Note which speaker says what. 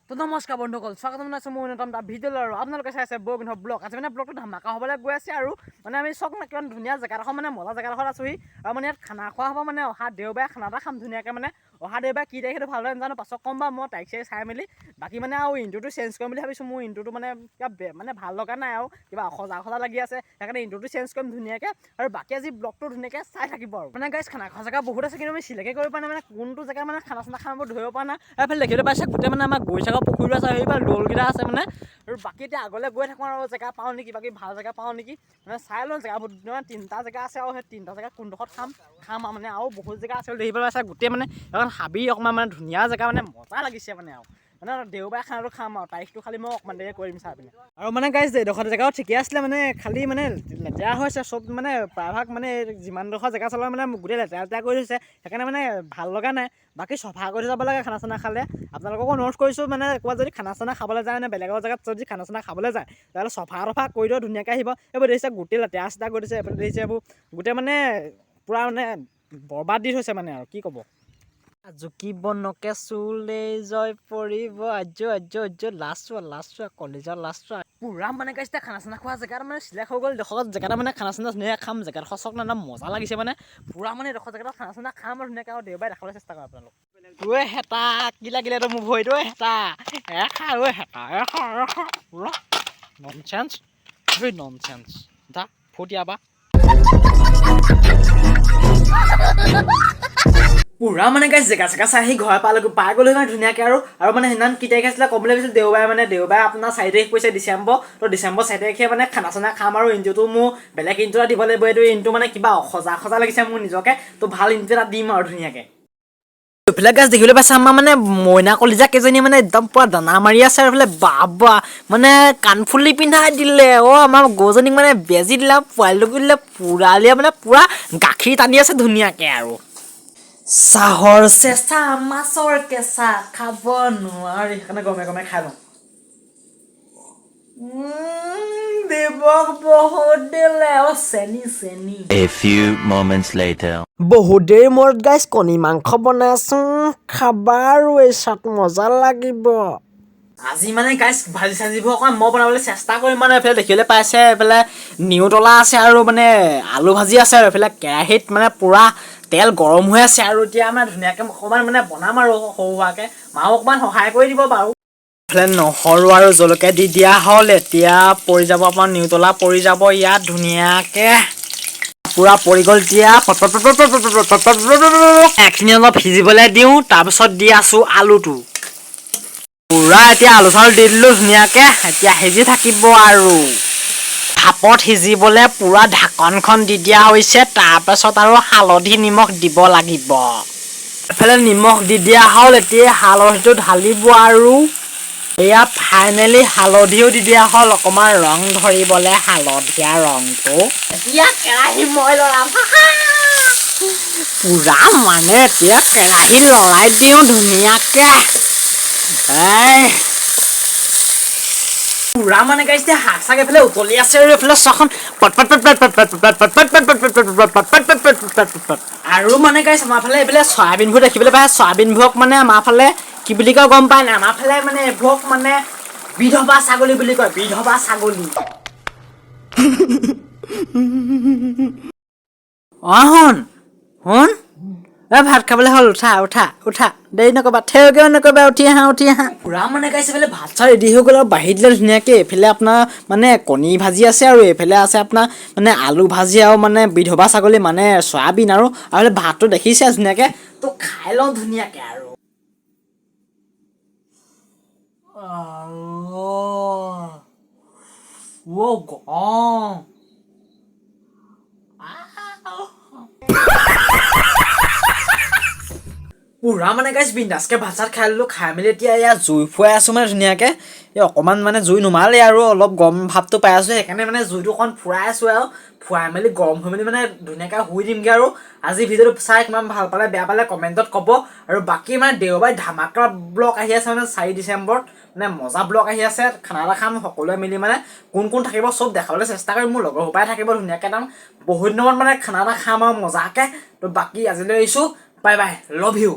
Speaker 1: তো নমস্কাৰ বন্ধুসকল, স্বাগতম জনাইছোঁ মোৰ অন্যতম এটা ভিডিঅ'লৈ। আৰু আপোনালোকে চাই আছে বৈকুণ্ঠ ব্লগ। আজি মানে ব্লগটো ধামাকা হ'বলৈ গৈ আছে আৰু মানে আমি চক না কিমান ধুনীয়া জেগাডোখৰ মানে মজা জেগাডোখৰত আছোঁহি। আৰু মানে ইয়াত খানা খোৱা হ'ব, মানে অহা দেওবাৰে খানা এটা খাম ধুনীয়াকৈ। মানে অহা দেওবাৰে কি তাৰিখ সেইটো ভালদৰে নাজানো, পাছত ক'ম বাৰু মই তাৰিখ চাই মেলি। বাকী মানে আৰু ইণ্ট্ৰ'টো চেঞ্জ কৰিম বুলি ভাবিছোঁ। মোৰ ইণ্ট্ৰ'টো মানে কিবা মানে ভাল লগা নাই আৰু কিবা অসজা লাগি আছে, সেইকাৰণে ইণ্ট্ৰ'টো চেঞ্জ কৰিম ধুনীয়াকৈ। আৰু বাকী আজি ব্লগটো ধুনীয়াকৈ চাই থাকিব। আৰু মানে গাইছ খানা খোৱা জেগা বহুত আছে, কিন্তু আমি চিলেক্টে কৰিব পৰা নাই, মানে কোনটো জেগা মানে খানা চানা খাম ধৰিব পৰা নাই। এইফালে দেখিবলৈ পাইছে গোটেই মানে আমাৰ গৈচাগৰ পুখুৰীটো আছে, সেইফালে দৌলকেইটা আছে মানে। আৰু বাকী এতিয়া আগলৈ গৈ থাকোঁ আৰু জেগা পাওঁ নেকি, বাকী ভাল জেগা পাওঁ নেকি, মানে চাই লওঁ জেগাবোৰ। মানে 3টা জেগা আছে আৰু সেই 3টা জেগা কোনডোখৰত খাম আৰু মানে আৰু বহুত জেগা আছে দেখিবলৈ পাইছে গোটেই মানে এখন হাবি অকণমান মানে ধুনীয়া জেগা, মানে মজা লাগিছে মানে। আৰু মানে দেওবাৰে খানাটো খাম আৰু তাৰিখটো খালি মই অকণমান দেৰি কৰিম চাই পিনে। আৰু মানে গাইছ এইডোখৰ জেগাও ঠিকে আছিলে, মানে খালি মানে লেতেৰা হৈছে চব, মানে প্ৰায়ভাগ মানে যিমানডোখৰ জেগা চালে মানে গোটেই লেতেৰা কৰি থৈছে, সেইকাৰণে মানে ভাল লগা নাই। বাকী চফা কৰি যাব লাগে খানা চানা খালে। আপোনালোককো অনুৰোধ কৰিছোঁ, মানে ক'ৰবাত যদি খানা চানা খাবলৈ যায়, মানে বেলেগৰ জেগাত যদি খানা চানা খাবলৈ যায়, তেতিয়াহ'লে চফা তফা কৰি দিও, ধুনীয়াকৈ আহিব। এইবোৰ দেখিছে গোটেই লেতেৰা চেতেৰা কৰি দিছে, এইফালে দেখিছে এইবোৰ গোটেই মানে পূৰা মানে বৰবাদ দি থৈছে মানে। আৰু কি ক'ব, জুকিব নকে চুলে জয় পৰিব আজ লাষ্ট কলেজৰ লাষ্ট পুৰা মানে গাইছে খানা চানা খোৱা জেগাত মানে চিলেক্ট হৈ গ'ল। ডোখৰত জেগাটা মানে খানা চানা ধুনীয়াকৈ খাম, জেগাডোখৰ চক না মজা লাগিছে মানে পুৰা। মানে এডোখৰ জেগাত খানা চানা খাম আৰু ধুনীয়াকৈ, আৰু দেওবাৰে দেখাবলৈ চেষ্টা কৰিম আপোনালোক। ঐ হেতা কি লাগিলে তো মোৰ ভৰিত, ঐ হেতা এখা, ঐ হেতা এখা পুৰা ননচেন্স, ভেৰি ননচেন্স দা ফুটিয়াবা পুৰা মানে গাইছ জেগা চেগা চাই আহি ঘৰ পাই গ'লো মানে ধুনীয়াকৈ। আৰু মানে সেইদিনা কি তাৰিখ আছিলে ক'বলৈ ভাবিছিলোঁ, দেওবাৰে। মানে দেওবাৰে আপোনাৰ 4 তাৰিখ পৰিছে ডিচেম্বৰ। তো ডিচেম্বৰ 4 তাৰিখে মানে খানা চানা খাম। আৰু ইণ্ট্ৰ'টো মোৰ বেলেগ ইণ্ট্ৰ' এটা দিব লাগিব, এইটো ইণ্ট্ৰ' মানে কিবা সজা লাগিছে মোৰ নিজকে, তো ভাল ইণ্ট্ৰ' এটা দিম আৰু ধুনীয়াকৈ। এইফালে গাছ দেখিবলৈ পাইছে আমাৰ মানে মইনা কলিজা কেইজনী মানে একদম পুৰা দানা মাৰি আছে। আৰু এইফালে বা মানে কাণফুলি পিন্ধাই দিলে, আমাৰ গৰুজনীক মানে বেজি দিলে, পোৱালিটোকো দিলে, পুৰালিয়ে মানে পুৰা গাখীৰ টানি আছে ধুনীয়াকৈ। আৰু চাহৰ চেঁচা মাছৰ কেঁচা খাব নোৱাৰি, সেইকাৰণে গমে গমে খাই লওঁ। দেৱক বহুত দিলে চেনি।
Speaker 2: A few moments later.
Speaker 1: বহুত দেৰি মূৰত গাইছ কণী মাংস বনাইছো, খাবা আৰু এই চাট মজা লাগিব। আজি মানে গাইছ ভাজি চাজিবোৰ অকণমান মই বনাবলৈ চেষ্টা কৰিম। মানে এইফালে দেখিবলৈ পাইছে, এইফালে নিউতলা আছে আৰু মানে আলু ভাজি আছে, আৰু এইফালে কেৰাহীত মানে পুৰা তেল গৰম হৈ আছে। আৰু এতিয়া মানে ধুনীয়াকৈ অকণমান মানে বনাম আৰু সৰু সুৰাকৈ, মাও অকণমান সহায় কৰি দিব বাৰু। এইফালে নহৰু আৰু জলকীয়া দি দিয়া হ'ল, এতিয়া পৰি যাব আপোনাৰ নিউতলা পৰি যাব ইয়াত ধুনীয়াকৈ, পুৰা পৰি গ'ল। এতিয়া এখিনি অলপ সিজিবলৈ দিওঁ, তাৰপিছত দি আছোঁ আলুটো পুৰা। এতিয়া আলু চালু দি দিলোঁ ধুনীয়াকৈ, এতিয়া সিজি থাকিব আৰু ভাপত সিজিবলৈ পুৰা ঢাকনখন দি দিয়া হৈছে। তাৰপাছত আৰু হালধি নিমখ দিব লাগিব। এইফালে নিমখ দি দিয়া হ'ল, এতিয়া হালধিটো ঢালিব। আৰু এয়া ফাইনেলি হালধিও দি দিয়া হ'ল, অকণমান ৰং ধৰিবলৈ হালধীয়া ৰংটো। এতিয়া কেৰাহী মই লৰাম পুৰা, মানে এতিয়া কেৰাহী লৰাই দিওঁ ধুনীয়াকৈ। পুৰা মানে গাইছ এতিয়া শাক চাক এইফালে উতলি আছে, আৰু এইফালে চখন আৰু মানে গাইছ আমাৰ ফালে এইফালে চয়াবিনবোৰ দেখিবলৈ পাই। চয়াবিনবোৰক মানে আমাৰ ফালে কি বুলি কয় গম পাই নাই? আমাৰ ফালে মানে এইবোৰক মানে বিধৱা ছাগলী বুলি কয়, বিধৱা ছাগলী। শুন ভাত খাবলৈ হ'ল, উঠা দেৰি নকৰিবা, থিয়কেও নকৰিবা, উঠি আহা। পুৰা মানে গাইছে এইফালে ভাত চাত ৰেডি হৈ গ'ল, আৰু বাঢ়ি দিলে ধুনীয়াকৈ। এইফালে আপোনাৰ মানে কণী ভাজি আছে, আৰু এইফালে আছে আপোনাৰ মানে আলু ভাজি, আৰু মানে বিধৱা ছাগলী মানে চয়াবিন, আৰু ভাতটো দেখিছে ধুনীয়াকৈ। তো খাই লওঁ ধুনীয়াকৈ। আৰু পুৰা মানে গাইছ বিন্দাছকৈ ভাত চাত খাই ল'লোঁ। খাই মেলি এতিয়া এয়া জুই ফুৱাই আছোঁ মানে ধুনীয়াকৈ। এই অকণমান মানে জুই নুমালেই, আৰু অলপ গৰম ভাৱটো পাই আছোঁ, সেইকাৰণে মানে জুইটো অকণমান ফুৰাই আছোঁ। আৰু ফুৰাই মেলি গৰম হৈ মেলি মানে ধুনীয়াকৈ শুই দিমগৈ। আৰু আজি ভিডিঅ'টো চাই কিমান ভাল পালে বেয়া পালে কমেণ্টত ক'ব। আৰু বাকী মানে দেওবাৰে ধামাকা ব্লগ আহি আছে, মানে 4 ডিচেম্বৰত মানে মজা ব্লগ আহি আছে। খানা এটা খাম সকলোৱে মিলি, মানে কোন থাকিব চব দেখাবলৈ চেষ্টা কৰিম। মোৰ লগৰ সোপাই থাকিব ধুনীয়াকৈ, একদম বহুত দিনত মানে খানা এটা খাম আৰু মজাকৈ। তো বাকী আজিলৈ আহিছোঁ, বাই বাই, লাভ ইউ।